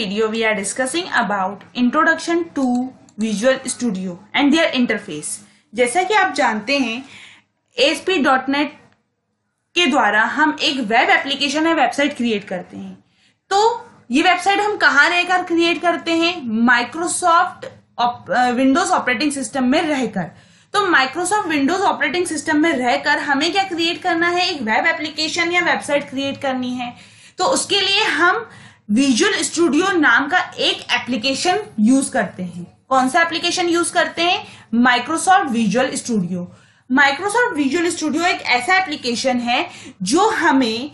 video we are discussing about introduction to Visual Studio and their interface। जैसा कि आप जानते हैं ASP.NET के द्वारा हम एक वेब एप्लीकेशन या वेबसाइट क्रिएट करते हैं। तो ये वेबसाइट हम कहाँ रहकर क्रिएट करते हैं? माइक्रोसॉफ्ट विंडोज ऑपरेटिंग सिस्टम में रहकर। तो माइक्रोसॉफ्ट विंडोज ऑपरेटिंग सिस्टम में रहकर हमें क्या क्रिएट करना है? एक वेब एप्लीकेशन या वेबसाइट क्रिएट करनी है। तो उसके लिए हम विजुअल स्टूडियो नाम का एक एप्लीकेशन यूज करते हैं। कौन सा एप्लीकेशन यूज करते हैं? Microsoft visual studio. Microsoft visual studio एक ऐसा एप्लीकेशन है जो हमें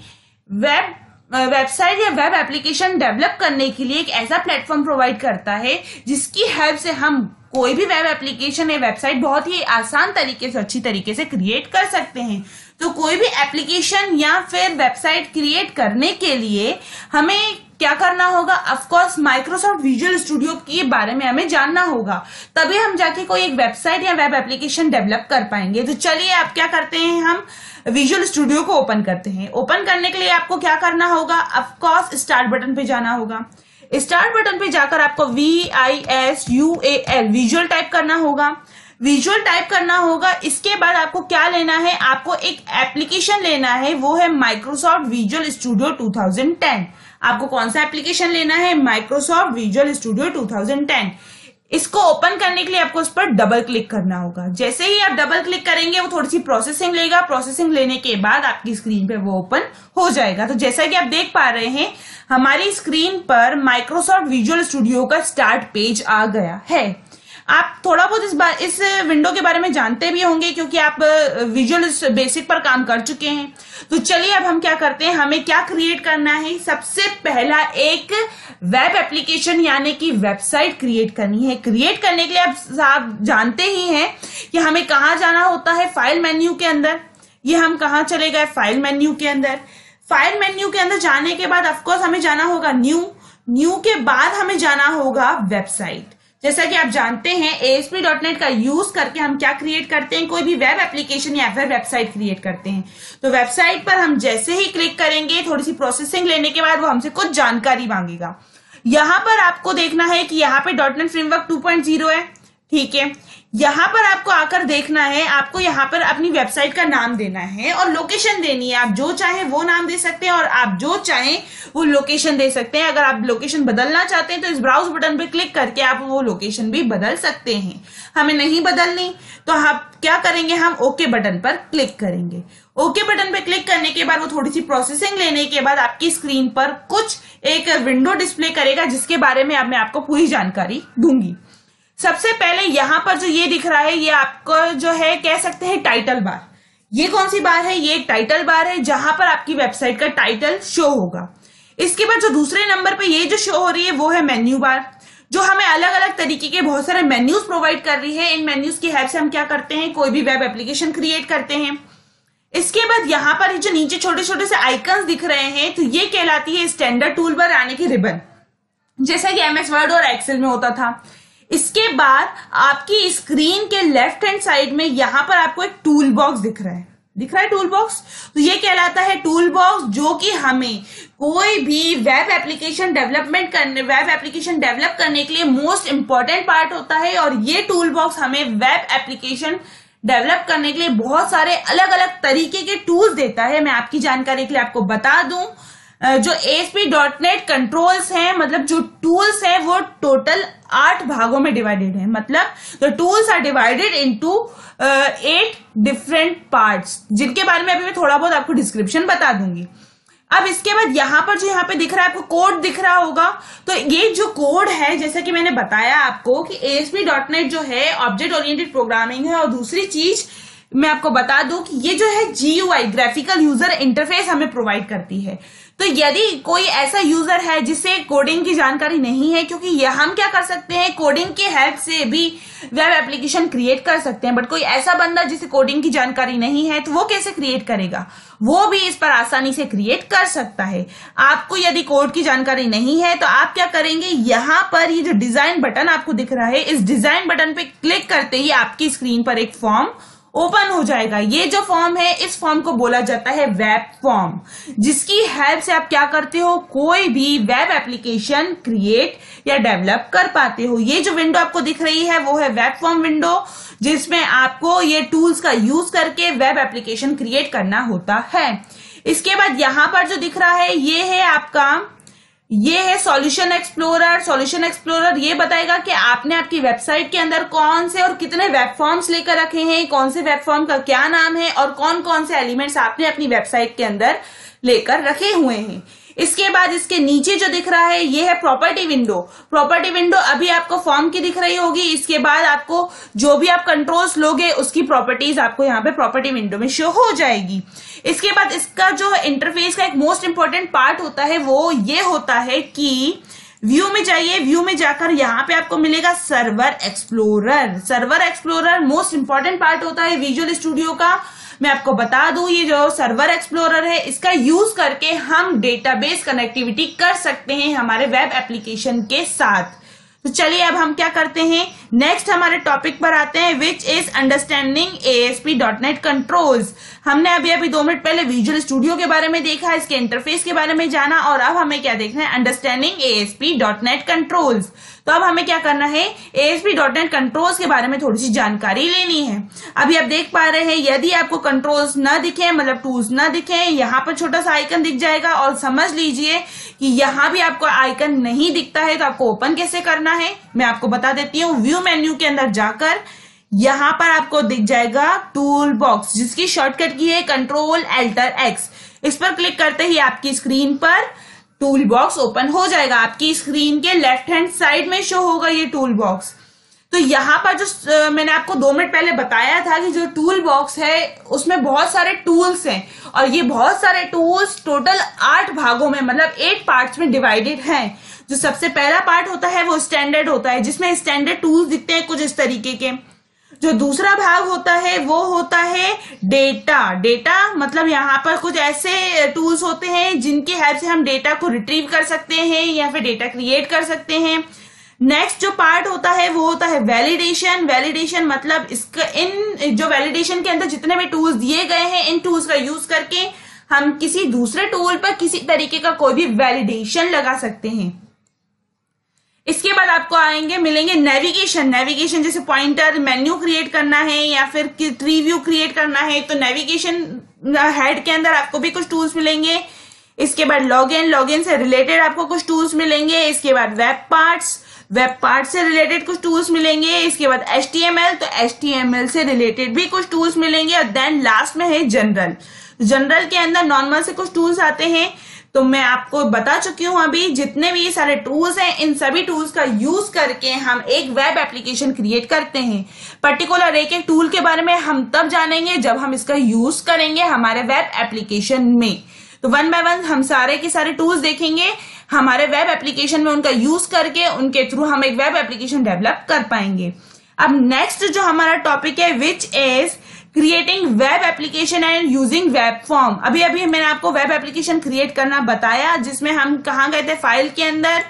वेबसाइट या वेब एप्लीकेशन डेवलप करने के लिए एक ऐसा प्लेटफॉर्म प्रोवाइड करता है जिसकी हेल्प से हम कोई भी वेब एप्लीकेशन या वेबसाइट बहुत ही आसान तरीके से, अच्छी तरीके से क्रिएट कर सकते हैं। तो कोई भी एप्लीकेशन या फिर वेबसाइट क्रिएट करने के लिए हमें क्या करना होगा? Of course Microsoft visual studio के बारे में हमें जानना होगा, तभी हम जाके कोई एक वेबसाइट या वेब एप्लीकेशन डेवलप कर पाएंगे। तो चलिए आप क्या करते हैं, हम विजुअल स्टूडियो को ओपन करते हैं। ओपन करने के लिए आपको क्या करना होगा? ऑफ कोर्स स्टार्ट बटन पे जाना होगा। स्टार्ट बटन पे जाकर आपको VISUAL विजुअल टाइप करना होगा। विजुअल टाइप करना होगा। इसके बाद आपको क्या लेना है? आपको एक एप्लीकेशन लेना है, वो है माइक्रोसॉफ्ट विजुअल स्टूडियो 2010। आपको कौन सा एप्लीकेशन लेना है? Microsoft visual studio 2010। इसको ओपन करने के लिए आपको इस पर डबल क्लिक करना होगा। जैसे ही आप डबल क्लिक करेंगे वो थोड़ी सी प्रोसेसिंग लेगा। प्रोसेसिंग लेने के बाद आपकी स्क्रीन पे वो ओपन हो जाएगा। तो जैसा कि आप देख पा रहे हैं हमारी स्क्रीन पर माइक्रोसॉफ्ट विजुअल स्टूडियो का स्टार्ट पेज आ गया है। आप थोड़ा बहुत इस विंडो के बारे में जानते भी होंगे क्योंकि आप विजुअल बेसिक पर काम कर चुके हैं। तो चलिए अब हम क्या करते हैं, हमें क्या क्रिएट करना है? सबसे पहला एक वेब एप्लीकेशन यानी कि वेबसाइट क्रिएट करनी है। क्रिएट करने के लिए आप जानते ही हैं कि हमें कहाँ जाना होता है? फाइल मेन्यू के अंदर। ये हम कहाँ चले गए? फाइल मेन्यू के अंदर। फाइल मेन्यू के अंदर जाने के बाद ऑफकोर्स हमें जाना होगा न्यू के बाद हमें जाना होगा वेबसाइट। जैसा कि आप जानते हैं ASP.NET का यूज करके हम क्या क्रिएट करते हैं? कोई भी वेब एप्लीकेशन या फिर वेबसाइट क्रिएट करते हैं। तो वेबसाइट पर हम जैसे ही क्लिक करेंगे थोड़ी सी प्रोसेसिंग लेने के बाद वो हमसे कुछ जानकारी मांगेगा। यहाँ पर आपको देखना है कि यहाँ पे .NET फ्रेमवर्क 2.0 है, ठीक है। यहाँ पर आपको आकर देखना है, आपको यहाँ पर अपनी वेबसाइट का नाम देना है और लोकेशन देनी है। आप जो चाहें वो नाम दे सकते हैं और आप जो चाहें वो लोकेशन दे सकते हैं। अगर आप लोकेशन बदलना चाहते हैं तो इस ब्राउज बटन पे क्लिक करके आप वो लोकेशन भी बदल सकते हैं। हमें नहीं बदलनी तो आप क्या करेंगे? हम ओके बटन पर क्लिक करेंगे। ओके बटन पे क्लिक करने के बाद वो थोड़ी सी प्रोसेसिंग लेने के बाद आपकी स्क्रीन पर कुछ एक विंडो डिस्प्ले करेगा जिसके बारे में मैं आपको पूरी जानकारी दूंगी। सबसे पहले यहाँ पर जो ये दिख रहा है ये आपको जो है कह सकते हैं टाइटल बार। ये कौन सी बार है? ये एक टाइटल बार है जहां पर आपकी वेबसाइट का टाइटल शो होगा। इसके बाद जो दूसरे नंबर पे ये जो शो हो रही है वो है मेन्यू बार, जो हमें अलग अलग तरीके के बहुत सारे मेन्यूज प्रोवाइड कर रही है। इन मेन्यूज की हेल्प से हम क्या करते हैं? कोई भी वेब एप्लीकेशन क्रिएट करते हैं। इसके बाद यहाँ पर जो नीचे छोटे छोटे से आइकन्स दिख रहे हैं तो ये कहलाती है स्टैंडर्ड टूल बार यानी कि रिबन, जैसा कि MS वर्ड और एक्सेल में होता था। इसके बाद आपकी स्क्रीन के लेफ्ट हैंड साइड में यहां पर आपको एक टूल बॉक्स दिख रहा है टूल बॉक्स। तो ये कहलाता है टूल बॉक्स, जो कि हमें कोई भी वेब एप्लीकेशन डेवलप करने के लिए मोस्ट इंपॉर्टेंट पार्ट होता है। और ये टूल बॉक्स हमें वेब एप्लीकेशन डेवलप करने के लिए बहुत सारे अलग अलग तरीके के टूल्स देता है। मैं आपकी जानकारी के लिए आपको बता दूं, जो ASP.NET कंट्रोल्स हैं, मतलब जो टूल्स हैं वो टोटल 8 भागों में डिवाइडेड है। मतलब the tools are divided into 8 different parts, जिनके बारे में अभी मैं थोड़ा बहुत आपको डिस्क्रिप्शन बता दूंगी। अब इसके बाद यहाँ पर जो यहाँ पे दिख रहा है आपको कोड दिख रहा होगा। तो ये जो कोड है, जैसा कि मैंने बताया आपको कि ASP.NET जो है ऑब्जेक्ट ओरिएंटेड प्रोग्रामिंग है। और दूसरी चीज मैं आपको बता दूं कि ये जो है GUI ग्राफिकल यूजर इंटरफेस हमें प्रोवाइड करती है। तो यदि कोई ऐसा यूजर है जिसे कोडिंग की जानकारी नहीं है, क्योंकि हम क्या कर सकते हैं, कोडिंग की हेल्प से भी वेब एप्लीकेशन क्रिएट कर सकते हैं, बट कोई ऐसा बंदा जिसे कोडिंग की जानकारी नहीं है तो वो कैसे क्रिएट करेगा? वो भी इस पर आसानी से क्रिएट कर सकता है। आपको यदि कोड की जानकारी नहीं है तो आप क्या करेंगे, यहाँ पर ये जो डिजाइन बटन आपको दिख रहा है, इस डिजाइन बटन पे क्लिक करते ही आपकी स्क्रीन पर एक फॉर्म ओपन हो जाएगा। ये जो फॉर्म है, इस फॉर्म को बोला जाता है वेब फॉर्म, जिसकी हेल्प से आप क्या करते हो, कोई भी वेब एप्लीकेशन क्रिएट या डेवलप कर पाते हो। ये जो विंडो आपको दिख रही है वो है वेब फॉर्म विंडो, जिसमें आपको ये टूल्स का यूज करके वेब एप्लीकेशन क्रिएट करना होता है। इसके बाद यहां पर जो दिख रहा है ये है आपका, ये है सॉल्यूशन एक्सप्लोरर। सॉल्यूशन एक्सप्लोरर ये बताएगा कि आपने आपकी वेबसाइट के अंदर कौन से और कितने वेब फॉर्म्स लेकर रखे हैं, कौन से वेब फॉर्म का क्या नाम है और कौन कौन से एलिमेंट्स आपने अपनी वेबसाइट के अंदर लेकर रखे हुए हैं। इसके बाद इसके नीचे जो दिख रहा है ये है प्रॉपर्टी विंडो। प्रॉपर्टी विंडो अभी आपको फॉर्म की दिख रही होगी। इसके बाद आपको जो भी आप कंट्रोल्स लोगे उसकी प्रॉपर्टीज आपको यहाँ पे प्रॉपर्टी विंडो में शो हो जाएगी। इसके बाद इसका जो इंटरफेस का एक मोस्ट इंपॉर्टेंट पार्ट होता है वो ये होता है कि व्यू में जाइए, व्यू में जाकर यहाँ पे आपको मिलेगा server explorer. Server explorer most important part होता है विजुअल स्टूडियो का। मैं आपको बता दूं, ये जो सर्वर एक्सप्लोरर है इसका यूज करके हम डेटाबेस कनेक्टिविटी कर सकते हैं हमारे वेब एप्लीकेशन के साथ। तो चलिए अब हम क्या करते हैं, नेक्स्ट हमारे टॉपिक पर आते हैं, which is understanding ASP.NET controls. हमने अभी 2 मिनट पहले विजुअल स्टूडियो के बारे में देखा, इसके इंटरफेस के बारे में जाना, और अब हमें क्या देखना है, अंडरस्टैंडिंग ASP.NET कंट्रोल्स। तो अब हमें क्या करना है, ASP.NET कंट्रोल्स के बारे में थोड़ी सी जानकारी लेनी है। अभी आप देख पा रहे हैं, यदि आपको कंट्रोल्स न दिखे, मतलब टूल्स न दिखे, यहाँ पर छोटा सा आइकन दिख जाएगा, और समझ लीजिए कि यहाँ भी आपको आइकन नहीं दिखता है, तो आपको ओपन कैसे करना है मैं आपको बता देती हूँ। व्यू मेन्यू के अंदर जाकर यहाँ पर आपको दिख जाएगा टूल बॉक्स, जिसकी शॉर्टकट की है Ctrl-Alt-X। इस पर क्लिक करते ही आपकी स्क्रीन पर टूल बॉक्स ओपन हो जाएगा। आपकी स्क्रीन के लेफ्ट हैंड साइड में शो होगा ये टूल बॉक्स। तो यहाँ पर जो मैंने आपको 2 मिनट पहले बताया था कि जो टूल बॉक्स है उसमें बहुत सारे टूल्स हैं, और ये बहुत सारे टूल्स टोटल 8 भागों में, मतलब 8 पार्ट्स में डिवाइडेड हैं। जो सबसे पहला पार्ट होता है वो स्टैंडर्ड होता है, जिसमें स्टैंडर्ड टूल्स दिखते हैं कुछ इस तरीके के। जो दूसरा भाग होता है वो होता है डेटा। डेटा मतलब यहाँ पर कुछ ऐसे टूल्स होते हैं जिनकी हेल्प से हम डेटा को रिट्रीव कर सकते हैं या फिर डेटा क्रिएट कर सकते हैं। नेक्स्ट जो पार्ट होता है वो होता है वैलिडेशन। वैलिडेशन मतलब इसका, इन जो वैलिडेशन के अंदर जितने भी टूल्स दिए गए हैं, इन टूल्स का यूज करके हम किसी दूसरे टूल पर किसी तरीके का कोई भी वैलिडेशन लगा सकते हैं। इसके बाद आपको मिलेंगे नेविगेशन। नेविगेशन जैसे पॉइंटर, मेन्यू क्रिएट करना है या फिर ट्री व्यू क्रिएट करना है, तो नेविगेशन हेड के अंदर आपको भी कुछ टूल्स मिलेंगे। इसके बाद लॉगिन, लॉगिन से रिलेटेड आपको कुछ टूल्स मिलेंगे। इसके बाद वेब पार्ट्स, वेब पार्ट से रिलेटेड कुछ टूल्स मिलेंगे। इसके बाद HTML, तो HTML से रिलेटेड भी कुछ टूल्स मिलेंगे। और देन लास्ट में है जनरल। जनरल के अंदर नॉर्मल से कुछ टूल्स आते हैं। तो मैं आपको बता चुकी हूं अभी, जितने भी ये सारे टूल्स हैं, इन सभी टूल्स का यूज करके हम एक वेब एप्लीकेशन क्रिएट करते हैं। पर्टिकुलर एक एक टूल के बारे में हम तब जानेंगे जब हम इसका यूज करेंगे हमारे वेब एप्लीकेशन में। तो 1 बाय 1 हम सारे के सारे टूल्स देखेंगे हमारे वेब एप्लीकेशन में, उनका यूज करके उनके थ्रू हम एक वेब एप्लीकेशन डेवलप कर पाएंगे। अब नेक्स्ट जो हमारा टॉपिक है, which is creating web application and using web form. अभी मैंने आपको वेब एप्लीकेशन क्रिएट करना बताया, जिसमें हम कहाँ गए थे, फाइल के अंदर,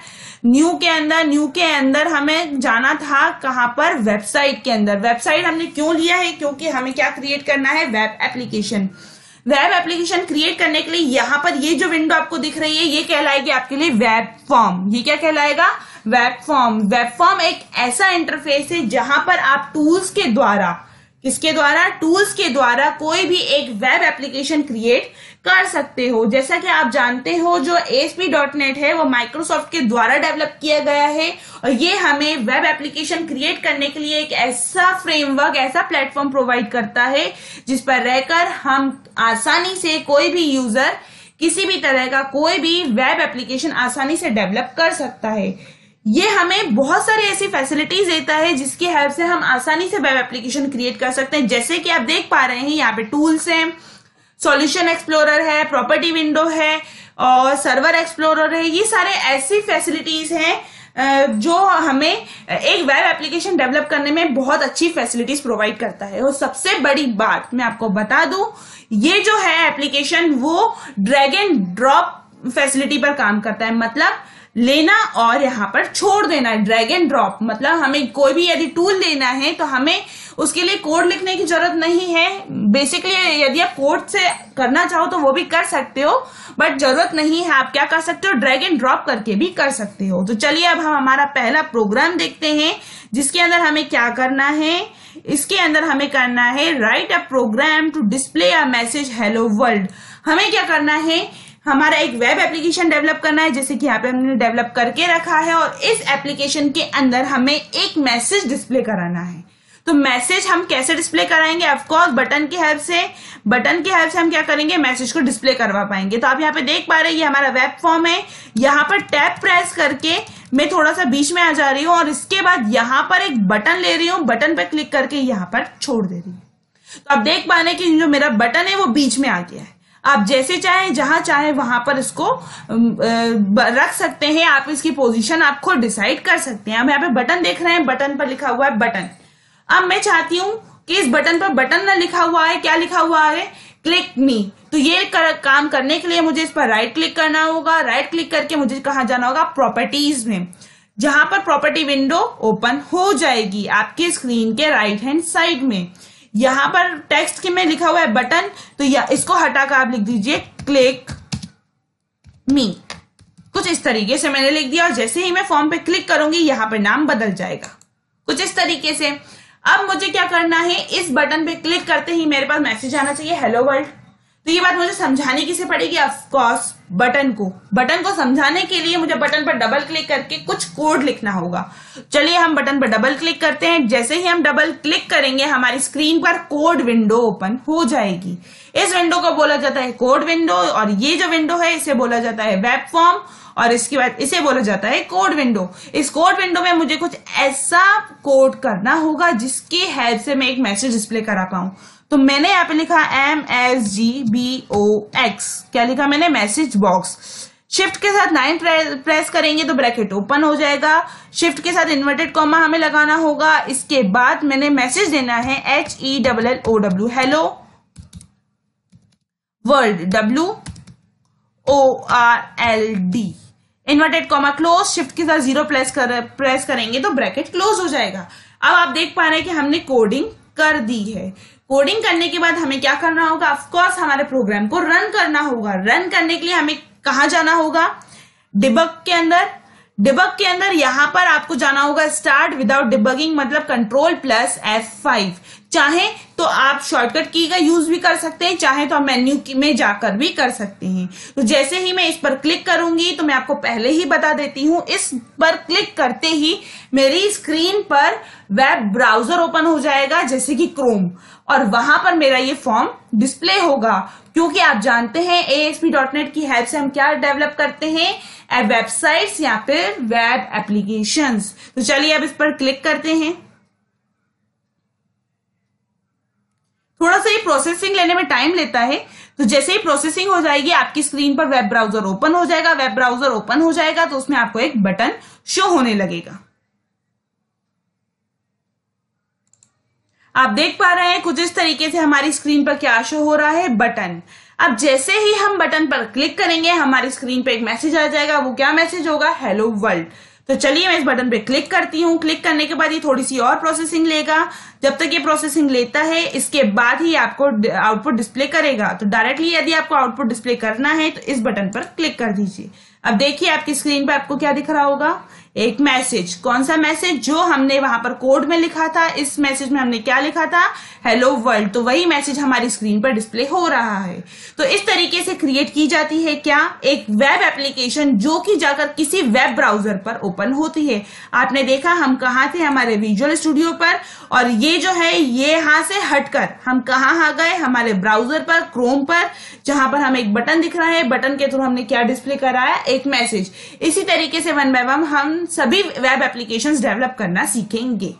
न्यू के अंदर हमें जाना था कहाँ पर, वेबसाइट के अंदर। वेबसाइट हमने क्यों लिया है, क्योंकि हमें क्या क्रिएट करना है, web application. Web application create करने के लिए यहाँ पर ये जो विंडो आपको दिख रही है ये कहलाएगी आपके लिए वेब फॉर्म। ये क्या कहलाएगा, वेब फॉर्म। वेब फॉर्म एक ऐसा इंटरफेस है जहां पर आप टूल्स के द्वारा, किसके द्वारा, टूल्स के द्वारा कोई भी एक वेब एप्लीकेशन क्रिएट कर सकते हो। जैसा कि आप जानते हो जो ASP.NET है वो माइक्रोसॉफ्ट के द्वारा डेवलप किया गया है, और ये हमें वेब एप्लीकेशन क्रिएट करने के लिए एक ऐसा फ्रेमवर्क, ऐसा प्लेटफॉर्म प्रोवाइड करता है जिस पर रहकर हम आसानी से, कोई भी यूजर किसी भी तरह का कोई भी वेब एप्लीकेशन आसानी से डेवलप कर सकता है। ये हमें बहुत सारी ऐसी फैसिलिटीज देता है जिसकी हेल्प से हम आसानी से वेब एप्लीकेशन क्रिएट कर सकते हैं। जैसे कि आप देख पा रहे हैं यहाँ पे टूल्स हैं, सॉल्यूशन एक्सप्लोरर है, प्रॉपर्टी विंडो है और सर्वर एक्सप्लोरर है। ये सारे ऐसी फैसिलिटीज हैं जो हमें एक वेब एप्लीकेशन डेवलप करने में बहुत अच्छी फैसिलिटीज प्रोवाइड करता है। और सबसे बड़ी बात मैं आपको बता दूं, ये जो है एप्लीकेशन वो ड्रैग एंड ड्रॉप फैसिलिटी पर काम करता है। मतलब लेना और यहाँ पर छोड़ देना, ड्रैग एंड ड्रॉप। मतलब हमें कोई भी यदि टूल लेना है तो हमें उसके लिए कोड लिखने की जरूरत नहीं है। बेसिकली यदि आप कोड से करना चाहो तो वो भी कर सकते हो, बट जरूरत नहीं है। आप क्या कर सकते हो, ड्रैग एंड ड्रॉप करके भी कर सकते हो। तो चलिए अब हम हमारा पहला प्रोग्राम देखते हैं, जिसके अंदर हमें क्या करना है। इसके अंदर हमें करना है write a program to display a message hello world. हमें क्या करना है, हमारा एक वेब एप्लीकेशन डेवलप करना है, जैसे कि यहाँ पे हमने डेवलप करके रखा है, और इस एप्लीकेशन के अंदर हमें एक मैसेज डिस्प्ले कराना है। तो मैसेज हम कैसे डिस्प्ले कराएंगे, ऑफ कोर्स बटन की हेल्प से। बटन की हेल्प से हम क्या करेंगे, मैसेज को डिस्प्ले करवा पाएंगे। तो आप यहाँ पे देख पा रहे हैं ये हमारा वेब फॉर्म है। यहाँ पर टैब प्रेस करके मैं थोड़ा सा बीच में आ जा रही हूँ, और इसके बाद यहाँ पर एक बटन ले रही हूँ, बटन पर क्लिक करके यहाँ पर छोड़ दे रही हूँ। तो आप देख पा रहे हैं कि जो मेरा बटन है वो बीच में आ गया है। आप जैसे चाहे जहां चाहे वहां पर इसको रख सकते हैं। आप इसकी पोजीशन आप खुद डिसाइड कर सकते हैं। हम यहाँ पे बटन देख रहे हैं, बटन पर लिखा हुआ है बटन। अब मैं चाहती हूं कि इस बटन पर बटन ना लिखा हुआ है, क्या लिखा हुआ है, क्लिक मी। तो ये काम करने के लिए मुझे इस पर राइट क्लिक करना होगा। राइट क्लिक करके मुझे कहाँ जाना होगा, प्रॉपर्टीज में, जहां पर प्रॉपर्टी विंडो ओपन हो जाएगी आपके स्क्रीन के राइट हैंड साइड में। यहां पर टेक्स्ट के में लिखा हुआ है बटन, तो इसको हटाकर आप लिख दीजिए क्लिक मी। कुछ इस तरीके से मैंने लिख दिया, और जैसे ही मैं फॉर्म पे क्लिक करूंगी यहां पर नाम बदल जाएगा कुछ इस तरीके से। अब मुझे क्या करना है, इस बटन पे क्लिक करते ही मेरे पास मैसेज आना चाहिए हेलो वर्ल्ड। तो ये बात मुझे समझाने की से पड़ेगी, ऑफ कोर्स बटन को समझाने के लिए मुझे बटन पर डबल क्लिक करके कुछ कोड लिखना होगा। चलिए हम बटन पर डबल क्लिक करते हैं। जैसे ही हम डबल क्लिक करेंगे हमारी स्क्रीन पर कोड विंडो ओपन हो जाएगी। इस विंडो को बोला जाता है कोड विंडो, और ये जो विंडो है इसे बोला जाता है वेब फॉर्म, और इसके बाद इसे बोला जाता है कोड विंडो। इस कोड विंडो में मुझे कुछ ऐसा कोड करना होगा जिसकी हेल्प से मैं एक मैसेज डिस्प्ले करा पाऊं। तो मैंने यहाँ पे लिखा MSGBOX। क्या लिखा मैंने, मैसेज बॉक्स। शिफ्ट के साथ 9 प्रेस करेंगे तो ब्रैकेट ओपन हो जाएगा। शिफ्ट के साथ इन्वर्टेड कॉमा हमें लगाना होगा। इसके बाद मैंने मैसेज देना है HELLOW, hello world, WORLD। Inverted comma close. Shift के साथ 0 प्रेस करेंगे तो ब्रैकेट क्लोज हो जाएगा। अब आप देख पा रहे हैं कि हमने कोडिंग कर दी है। कोडिंग करने के बाद हमें क्या करना होगा, ऑफ कोर्स हमारे प्रोग्राम को रन करना होगा। रन करने के लिए हमें कहां जाना होगा, डिबग के अंदर। डिबग के अंदर यहां पर आपको जाना होगा स्टार्ट विदाउट डिबगिंग, मतलब Ctrl+F5। चाहे तो आप शॉर्टकट की का यूज भी कर सकते हैं, चाहे तो आप मेन्यू में जाकर भी कर सकते हैं। तो जैसे ही मैं इस पर क्लिक करूंगी, तो मैं आपको पहले ही बता देती हूं, इस पर क्लिक करते ही मेरी स्क्रीन पर वेब ब्राउजर ओपन हो जाएगा, जैसे कि क्रोम, और वहां पर मेरा ये फॉर्म डिस्प्ले होगा। क्योंकि आप जानते हैं ASP.NET की हेल्प से हम क्या डेवलप करते हैं, वेबसाइट्स या फिर वेब एप्लीकेशंस। तो चलिए अब इस पर क्लिक करते हैं। थोड़ा सा ये प्रोसेसिंग लेने में टाइम लेता है, तो जैसे ही प्रोसेसिंग हो जाएगी आपकी स्क्रीन पर वेब ब्राउजर ओपन हो जाएगा। वेब ब्राउजर ओपन हो जाएगा तो उसमें आपको एक बटन शो होने लगेगा। आप देख पा रहे हैं कुछ इस तरीके से हमारी स्क्रीन पर क्या शो हो रहा है, बटन। अब जैसे ही हम बटन पर क्लिक करेंगे हमारी स्क्रीन पर एक मैसेज आ जाएगा। वो क्या मैसेज होगा, हेलो वर्ल्ड। तो चलिए मैं इस बटन पे क्लिक करती हूँ। क्लिक करने के बाद ये थोड़ी सी और प्रोसेसिंग लेगा। जब तक ये प्रोसेसिंग लेता है इसके बाद ही आपको आउटपुट डिस्प्ले करेगा। तो डायरेक्टली यदि आपको आउटपुट डिस्प्ले करना है तो इस बटन पर क्लिक कर दीजिए। अब देखिए आपकी स्क्रीन पर आपको क्या दिख रहा होगा, एक मैसेज। कौन सा मैसेज, जो हमने वहां पर कोड में लिखा था। इस मैसेज में हमने क्या लिखा था, हेलो वर्ल्ड। तो वही मैसेज हमारी स्क्रीन पर डिस्प्ले हो रहा है। तो इस तरीके से क्रिएट की जाती है क्या, एक वेब एप्लीकेशन, जो कि जाकर किसी वेब ब्राउजर पर ओपन होती है। आपने देखा हम कहाँ थे, हमारे विजुअल स्टूडियो पर, और ये जो है ये यहाँ से हटकर हम कहाँ आ गए, हमारे ब्राउजर पर, क्रोम पर, जहां पर हमें एक बटन दिख रहा है। बटन के थ्रू हमने क्या डिस्प्ले कराया, एक मैसेज। इसी तरीके से वन बाय वन हम सभी वेब एप्लीकेशंस डेवलप करना सीखेंगे।